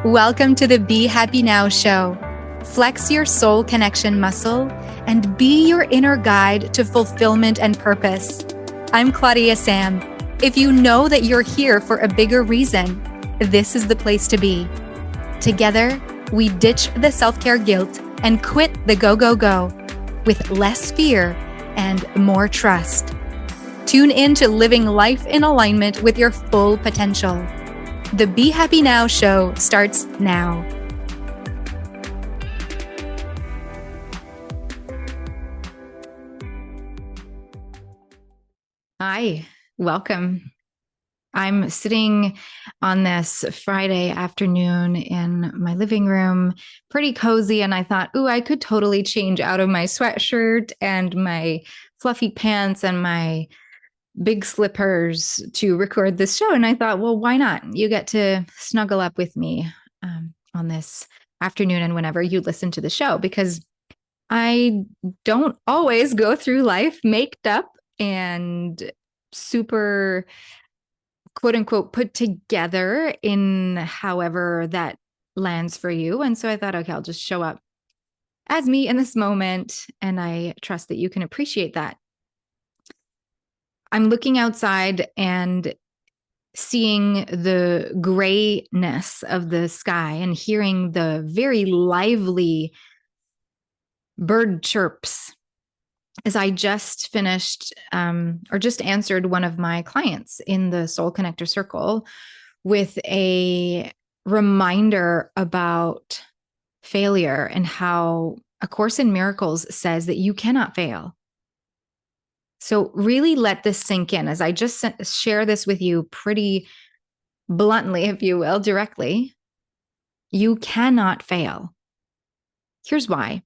Welcome to the Be Happy Now show. Flex your soul connection muscle and be your inner guide to fulfillment and purpose. I'm Claudia-Sam. If you know that you're here for a bigger reason, this is the place to be. Together, we ditch the self-care guilt and quit the go with less fear and more trust. Tune in to living life in alignment with your full potential. The Be Happy Now show starts now. Hi, welcome. I'm sitting on this Friday afternoon in my living room, pretty cozy, and I thought, I could totally change out of my sweatshirt and my fluffy pants and my big slippers to record this show. And I thought, well, why not? You get to snuggle up with me on this afternoon and whenever you listen to the show, because I don't always go through life maked up and super quote unquote put together in however that lands for you. And so I thought, okay, I'll just show up as me in this moment. And I trust that you can appreciate that. I'm looking outside and seeing the grayness of the sky and hearing the very lively bird chirps as I just finished or just answered one of my clients in the Soul Connector Circle with a reminder about failure and how A Course in Miracles says that you cannot fail. So really let this sink in as I just share this with you pretty bluntly, if you will, directly. You cannot fail. Here's why.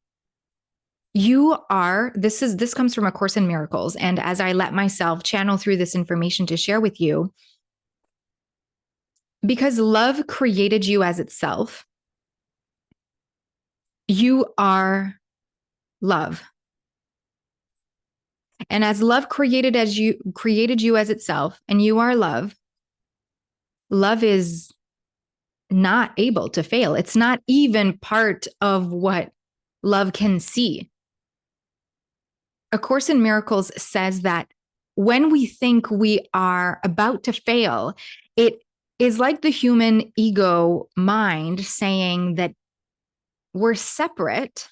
This comes from A Course in Miracles. And as I let myself channel through this information to share with you, because love created you as itself, you are love. And as love created you as itself, and you are love, love is not able to fail. It's not even part of what love can see. A Course in Miracles says that when we think we are about to fail, it is like the human ego mind saying that we're separate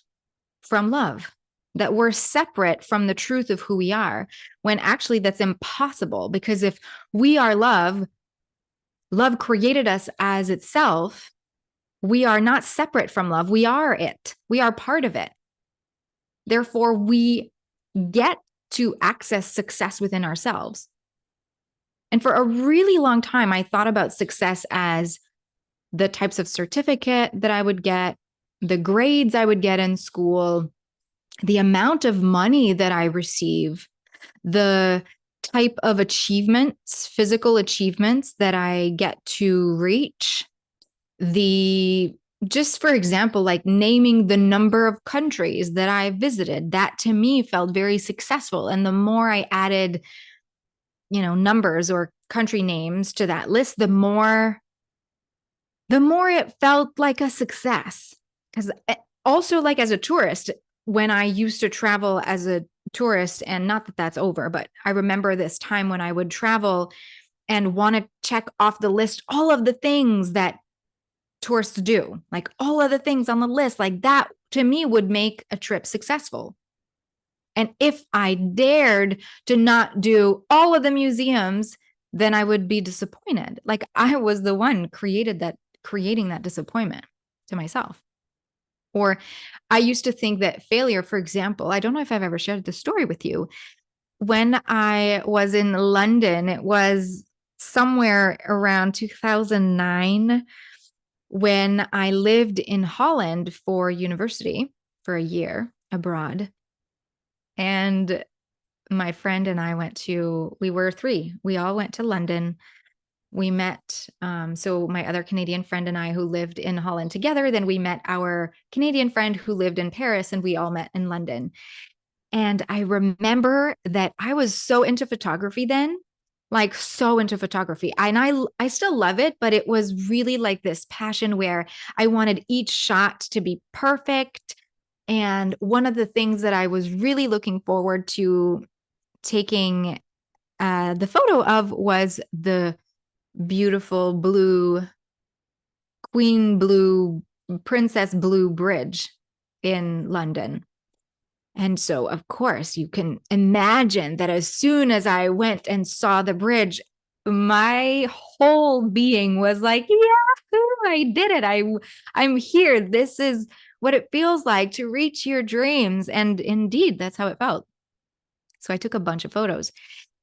from love, that we're separate from the truth of who we are, when actually that's impossible. Because if we are love, love created us as itself, we are not separate from love. We are it. We are part of it. Therefore, we get to access success within ourselves. And for a really long time, I thought about success as the types of certificate that I would get, the grades I would get in school, the amount of money that I receive, the type of achievements, physical achievements that I get to reach, just for example, like naming the number of countries that I visited, that to me felt very successful. And the more I added, numbers or country names to that list, the more it felt like a success. Because also, like as a tourist, when I used to travel as a tourist, and not that that's over, but I remember this time when I would travel and want to check off the list all of the things that tourists do, like all of the things on the list, like that to me would make a trip successful. And if I dared to not do all of the museums, then I would be disappointed. Like I was the one creating that disappointment to myself. Or I used to think that failure, for example, I don't know if I've ever shared this story with you. When I was in London, it was somewhere around 2009, when I lived in Holland for university for a year abroad. And my friend and I we were three. We all went to London. We met, so my other Canadian friend and I who lived in Holland together, then we met our Canadian friend who lived in Paris, and we all met in London. And I remember that I was so into photography then like so into photography. And I still love it, but it was really like this passion where I wanted each shot to be perfect. And one of the things that I was really looking forward to taking the photo of was the beautiful blue, queen blue, princess blue bridge in London. And so, of course, you can imagine that as soon as I went and saw the bridge, my whole being was like, yeah, I did it. I'm here. This is what it feels like to reach your dreams. And indeed, that's how it felt. So I took a bunch of photos.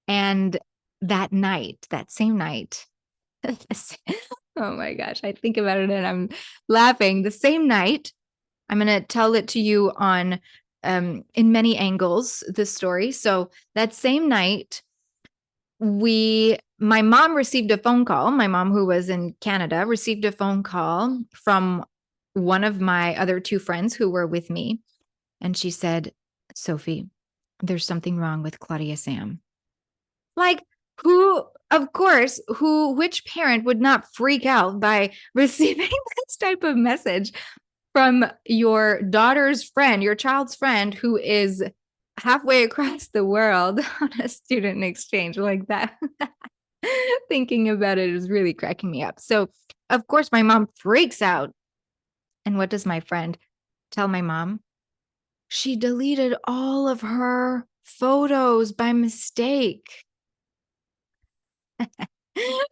And that night, that same night, oh my gosh, I think about it and I'm laughing. The same night, I'm going to tell it to you on in many angles, this story. So that same night, my mom received a phone call. My mom, who was in Canada, received a phone call from one of my other two friends who were with me. And she said, Sophie, there's something wrong with Claudia-Sam. Like, of course, which parent would not freak out by receiving this type of message from your daughter's friend, your child's friend, who is halfway across the world on a student exchange like that? Thinking about it is really cracking me up. So, of course, my mom freaks out. And what does my friend tell my mom? She deleted all of her photos by mistake.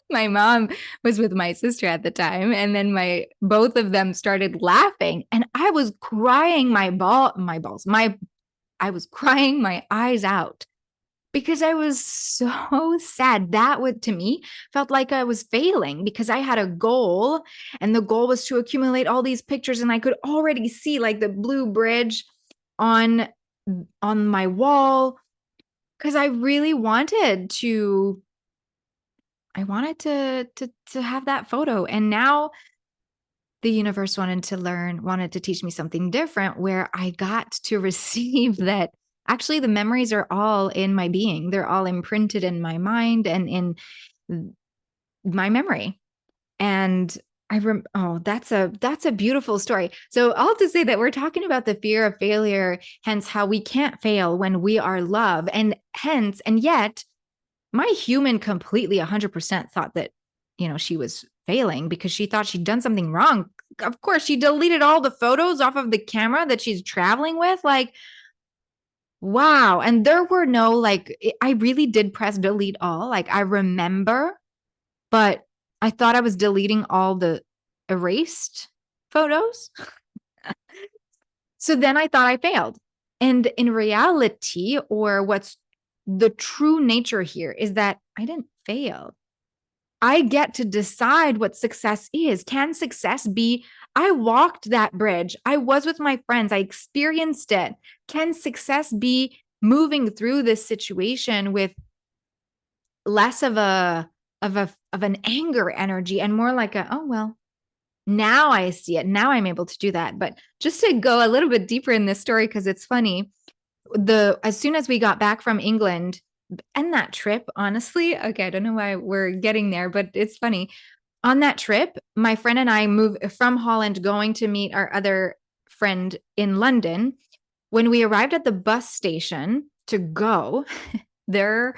My mom was with my sister at the time, and then both of them started laughing, and I was crying I was crying my eyes out because I was so sad. That would, to me, felt like I was failing because I had a goal, and the goal was to accumulate all these pictures, and I could already see like the blue bridge on my wall because I really wanted to have that photo. And now the universe wanted to teach me something different where I got to receive that actually the memories are all in my being. They're all imprinted in my mind and in my memory. And that's a beautiful story. So I'll have to say that we're talking about the fear of failure, hence how we can't fail when we are love. And yet my human completely 100% thought that, she was failing because she thought she'd done something wrong. Of course, she deleted all the photos off of the camera that she's traveling with. Like, wow. And there were no, like, I really did press delete all. Like, I remember, but I thought I was deleting all the erased photos. So then I thought I failed. And in reality, or what's the true nature here is that I didn't fail. I get to decide what success is. Can success be, I walked that bridge. I was with my friends. I experienced it. Can success be moving through this situation with less of an anger energy and more like oh, well, now I see it. Now I'm able to do that. But just to go a little bit deeper in this story, because it's funny, as soon as we got back from England and that trip, honestly, okay, I don't know why we're getting there, but it's funny. On that trip, my friend and I moved from Holland going to meet our other friend in London. When we arrived at the bus station to go, the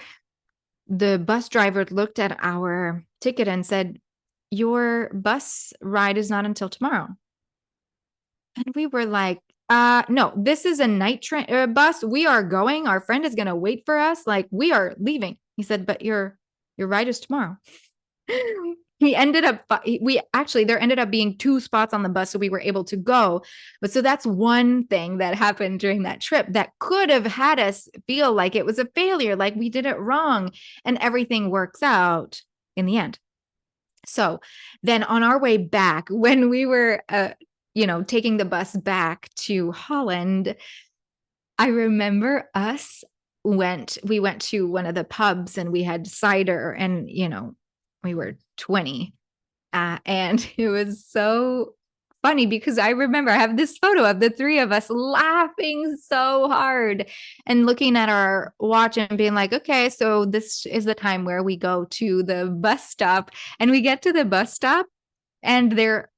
bus driver looked at our ticket and said, your bus ride is not until tomorrow. And we were like, no, this is a night train bus. We are going. Our friend is going to wait for us. Like, we are leaving. He said, but your ride is tomorrow. There ended up being 2 spots on the bus, so we were able to go. But so that's one thing that happened during that trip that could have had us feel like it was a failure, like we did it wrong, and everything works out in the end. So then on our way back, when we were, taking the bus back to Holland, I remember we went to one of the pubs and we had cider and, we were 20. And it was so funny because I remember I have this photo of the three of us laughing so hard and looking at our watch and being like, okay, so this is the time where we go to the bus stop. And we get to the bus stop and they're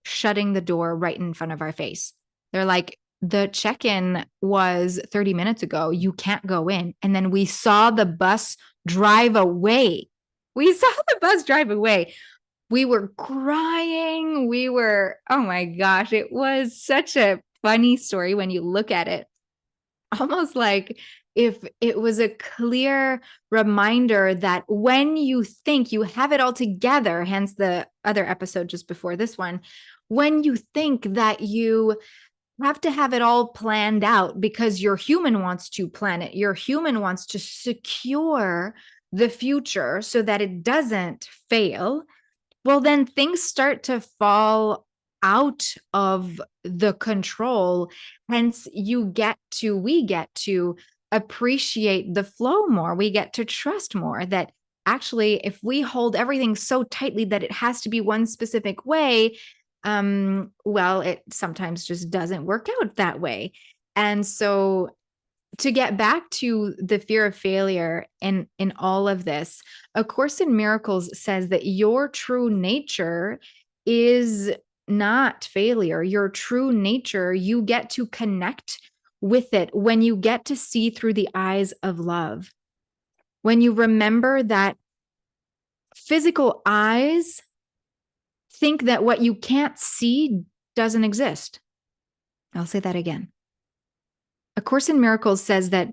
shutting the door right in front of our face. They're like, the check-in was 30 minutes ago. You can't go in. And then we saw the bus drive away. We saw the bus drive away. We were crying. Oh my gosh, it was such a funny story when you look at it. Almost like if it was a clear reminder that when you think you have it all together, hence the other episode just before this one, when you think that you have to have it all planned out because your human wants to plan it, your human wants to secure the future so that it doesn't fail, well, then things start to fall out of the control. Hence, we get to appreciate the flow more. We get to trust more that actually, if we hold everything so tightly that it has to be one specific way, well, it sometimes just doesn't work out that way. And so to get back to the fear of failure in all of this, A Course in Miracles says that your true nature is not failure. Your true nature, you get to connect with it when you get to see through the eyes of love. When you remember that physical eyes think that what you can't see doesn't exist. I'll say that again. A Course in Miracles says that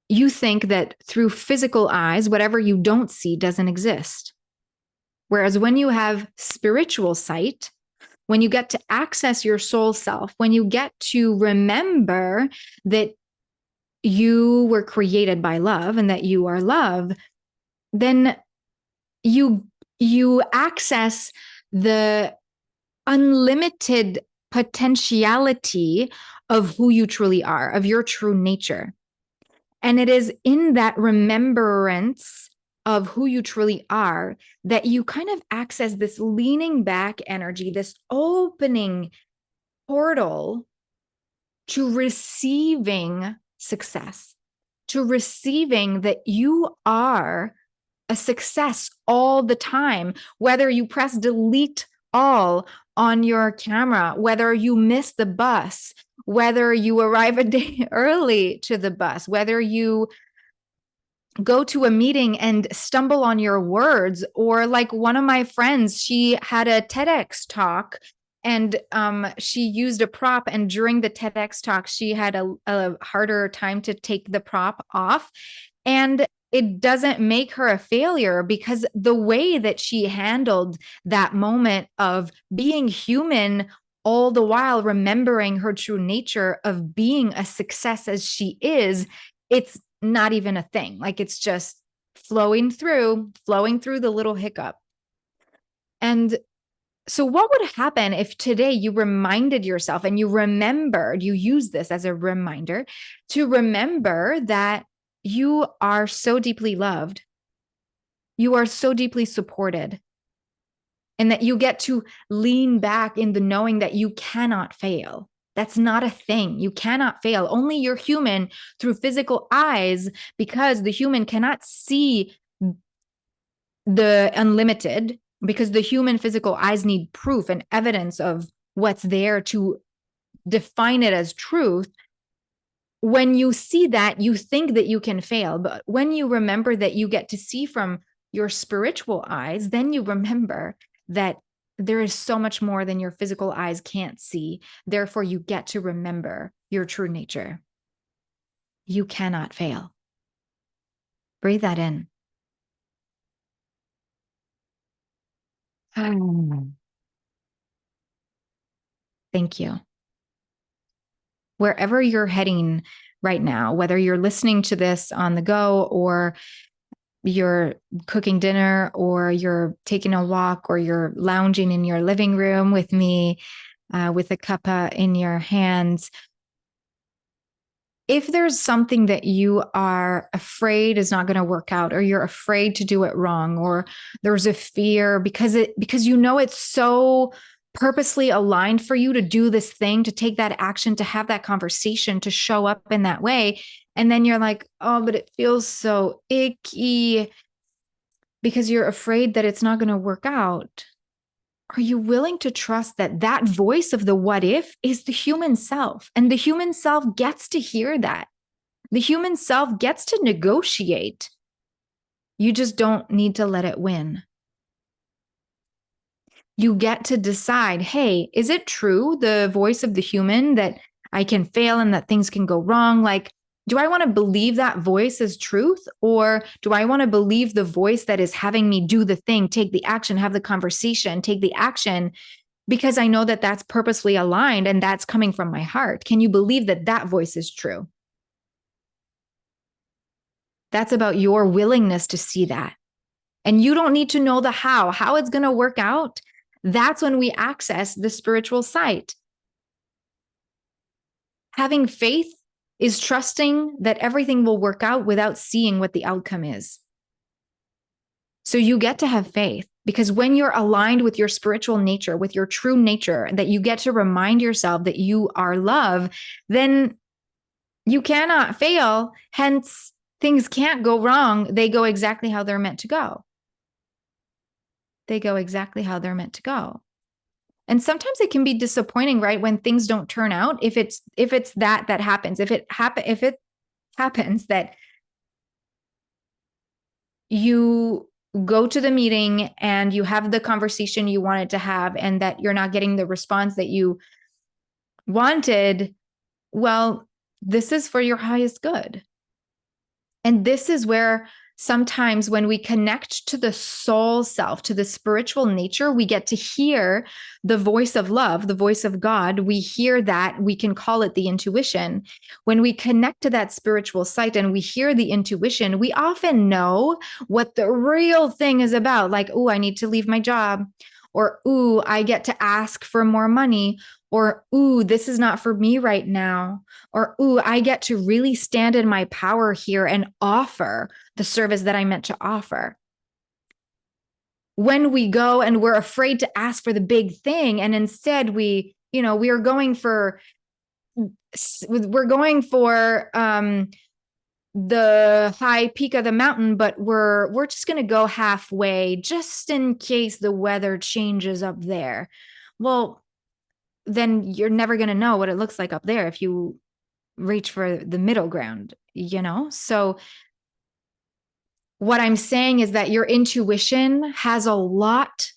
you think that through physical eyes, whatever you don't see doesn't exist. Whereas when you have spiritual sight, when you get to access your soul self, when you get to remember that you were created by love and that you are love, then you access the unlimited potentiality of who you truly are, of your true nature. And it is in that remembrance of who you truly are that you kind of access this leaning back energy, this opening portal to receiving success, to receiving that you are a success all the time, whether you press delete all on your camera, whether you miss the bus, whether you arrive a day early to the bus, whether you go to a meeting and stumble on your words, or like one of my friends, she had a TEDx talk and she used a prop, and during the TEDx talk, she had a harder time to take the prop off. And it doesn't make her a failure because the way that she handled that moment of being human, all the while remembering her true nature of being a success as she is, it's not even a thing. Like it's just flowing through the little hiccup. And so what would happen if today you reminded yourself and you remembered, you use this as a reminder to remember that you are so deeply loved, you are so deeply supported, and that you get to lean back in the knowing that you cannot fail. That's not a thing. You cannot fail. Only you're human through physical eyes, because the human cannot see the unlimited, because the human physical eyes need proof and evidence of what's there to define it as truth. When you see that, you think that you can fail. But when you remember that you get to see from your spiritual eyes, then you remember that there is so much more than your physical eyes can't see. Therefore, you get to remember your true nature. You cannot fail. Breathe that in. Thank you. Wherever you're heading right now, whether you're listening to this on the go, or you're cooking dinner, or you're taking a walk, or you're lounging in your living room with me with a cuppa in your hands, if there's something that you are afraid is not going to work out, or you're afraid to do it wrong, or there's a fear because you know it's so purposely aligned for you to do this thing, to take that action, to have that conversation, to show up in that way. And then you're like, oh, but it feels so icky because you're afraid that it's not going to work out. Are you willing to trust that that voice of the what if is the human self? And the human self gets to hear that. The human self gets to negotiate. You just don't need to let it win. You get to decide, hey, is it true, the voice of the human, that I can fail and that things can go wrong? Like, do I want to believe that voice as truth? Or do I want to believe the voice that is having me do the thing, take the action, have the conversation, take the action, because I know that that's purposely aligned and that's coming from my heart? Can you believe that that voice is true? That's about your willingness to see that. And you don't need to know the how it's going to work out. That's when we access the spiritual sight. Having faith is trusting that everything will work out without seeing what the outcome is. So you get to have faith, because when you're aligned with your spiritual nature, with your true nature, that you get to remind yourself that you are love, then you cannot fail. Hence, things can't go wrong. They go exactly how they're meant to go. They go exactly how they're meant to go. And sometimes it can be disappointing, right? When things don't turn out, if it's that happens, if it happens that you go to the meeting and you have the conversation you wanted to have, and that you're not getting the response that you wanted, well, this is for your highest good. And this is where sometimes when we connect to the soul self, to the spiritual nature, we get to hear the voice of love, the voice of God. We hear that. We can call it the intuition. When we connect to that spiritual sight and we hear the intuition, we often know what the real thing is about. Like, oh, I need to leave my job. Or, ooh, I get to ask for more money. Or, ooh, this is not for me right now. Or, ooh, I get to really stand in my power here and offer the service that I meant to offer. When we go and we're afraid to ask for the big thing, and instead we're going for the high peak of the mountain, but we're just going to go halfway just in case the weather changes up there. Well, then you're never going to know what it looks like up there if you reach for the middle ground, So what I'm saying is that your intuition has a lot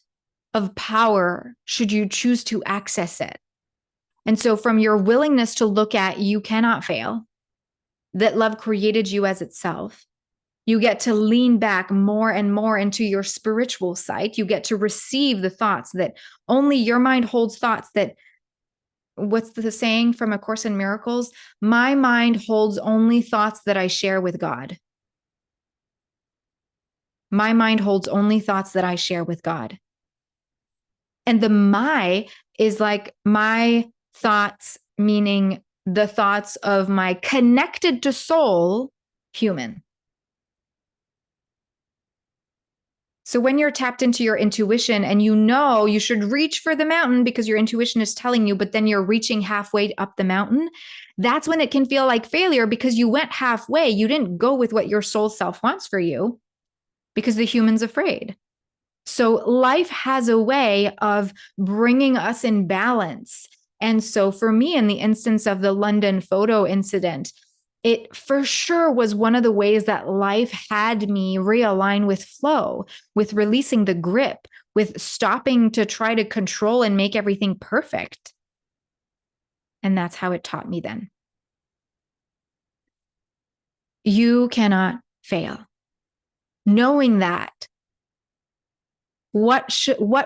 of power should you choose to access it. And so from your willingness to look at you cannot fail, that love created you as itself, you get to lean back more and more into your spiritual sight. You get to receive the thoughts that only your mind holds, thoughts that, what's the saying from A Course in Miracles? My mind holds only thoughts that I share with God. My mind holds only thoughts that I share with God. And the my is like my thoughts, meaning the thoughts of my connected to soul human. So when you're tapped into your intuition and you should reach for the mountain because your intuition is telling you, but then you're reaching halfway up the mountain, that's when it can feel like failure, because you went halfway. You didn't go with what your soul self wants for you because the human's afraid. So life has a way of bringing us in balance. And so for me, in the instance of the London photo incident, it for sure was one of the ways that life had me realign with flow, with releasing the grip, with stopping to try to control and make everything perfect. And that's how it taught me then. You cannot fail. Knowing that, what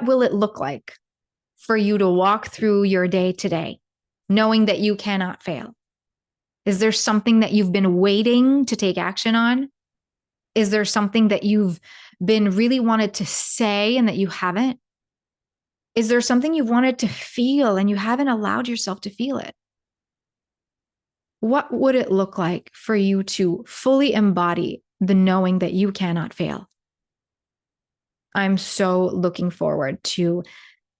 will it look like for you to walk through your day today, knowing that you cannot fail? Is there something that you've been waiting to take action on? Is there something that you've been really wanted to say and that you haven't? Is there something you've wanted to feel and you haven't allowed yourself to feel it? what would it look like for you to fully embody the knowing that you cannot fail? I'm so looking forward to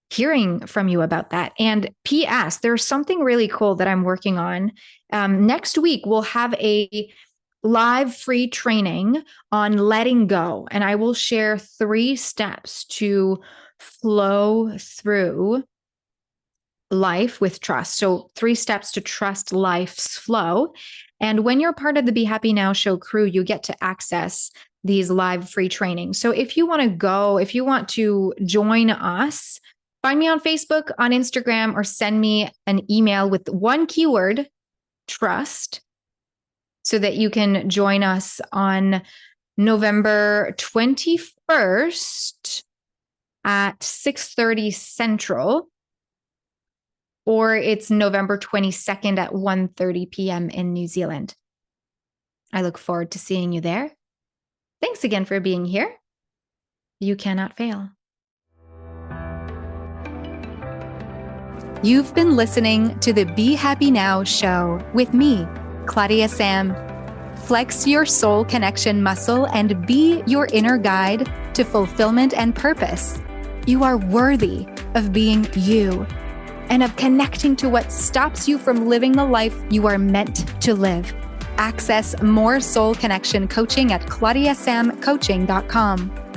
hearing from you about that. And P.S., there's something really cool that I'm working on. Next week, we'll have a live free training on letting go. And I will share 3 steps to flow through life with trust. So 3 steps to trust life's flow. And when you're part of the Be Happy Now show crew, you get to access these live free trainings. So if you want to go, if you want to join us, find me on Facebook, on Instagram, or send me an email with one keyword, trust, so that you can join us on November 21st at 6:30 Central, or it's November 22nd at 1:30 p.m. in New Zealand. I look forward to seeing you there. Thanks again for being here. You cannot fail. You've been listening to the Be Happy Now show with me, Claudia-Sam. Flex your soul connection muscle and be your inner guide to fulfillment and purpose. You are worthy of being you and of connecting to what stops you from living the life you are meant to live. Access more soul connection coaching at claudiasamcoaching.com.